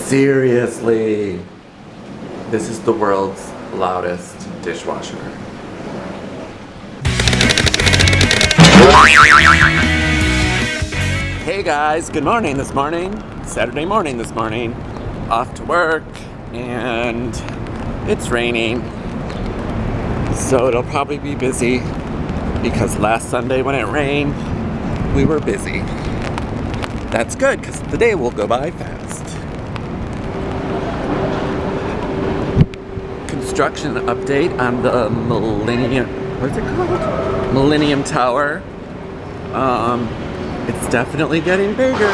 Seriously, this is the world's loudest dishwasher. Hey guys, good morning this morning. Saturday morning this morning. Off to work, and it's raining. So it'll probably be busy because last Sunday when it rained, we were busy. That's good because the day will go by fast. Construction update on the Millennium Tower. It's definitely getting bigger.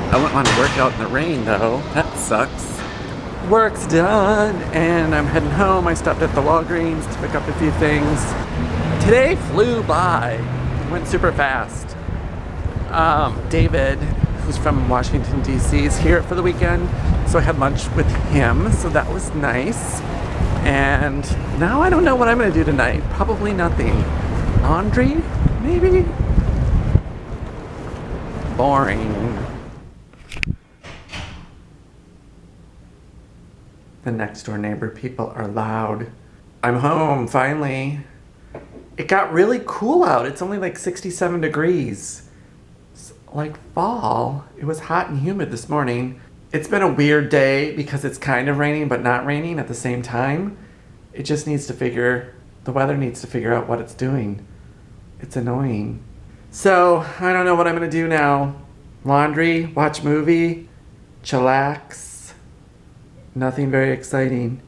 I wouldn't want to work out in the rain though. That sucks. Work's done and I'm heading home. I stopped at the Walgreens to pick up a few things. Today flew by. It went super fast. David, who's from Washington, D.C., is here for the weekend. So I had lunch with him. So that was nice. And now I don't know what I'm going to do tonight. Probably nothing. Laundry? Maybe? Boring. The next door neighbor people are loud. I'm home, finally. It got really cool out. It's only like 67 degrees. It's like fall. It was hot and humid this morning. It's been a weird day because it's kind of raining but not raining at the same time. It just needs to the weather needs to figure out what it's doing. It's annoying. So, I don't know what I'm gonna do now. Laundry, watch movie, chillax. Nothing very exciting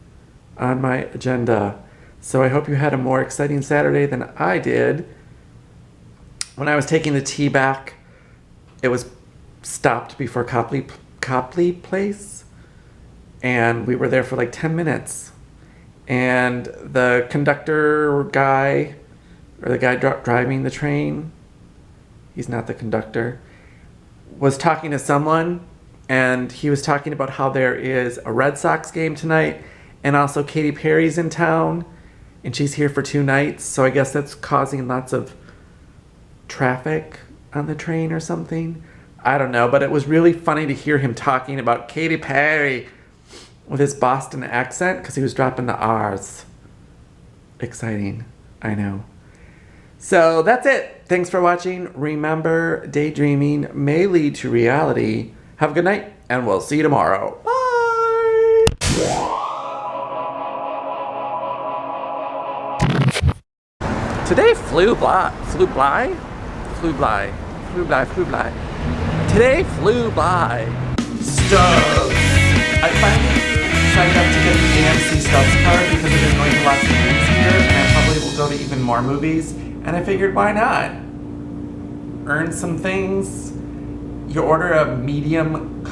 on my agenda. So I hope you had a more exciting Saturday than I did. When I was taking the tea back, it was stopped before Copley Place. And we were there for like 10 minutes. And the conductor guy, or the guy driving the train, he's not the conductor, was talking to someone. And he was talking about how there is a Red Sox game tonight, and also Katy Perry's in town, and she's here for 2 nights. So I guess that's causing lots of traffic on the train or something. I don't know, but it was really funny to hear him talking about Katy Perry with his Boston accent because he was dropping the R's. Exciting, I know. So that's it. Thanks for watching. Remember, daydreaming may lead to reality. Have a good night, and we'll see you tomorrow. Bye! Today flew by. Today flew by. Stubbs. I finally signed up to get the AMC Stubbs card because I've been going to lots of movies here, and I probably will go to even more movies. And I figured, why not? Earn some things. You order a medium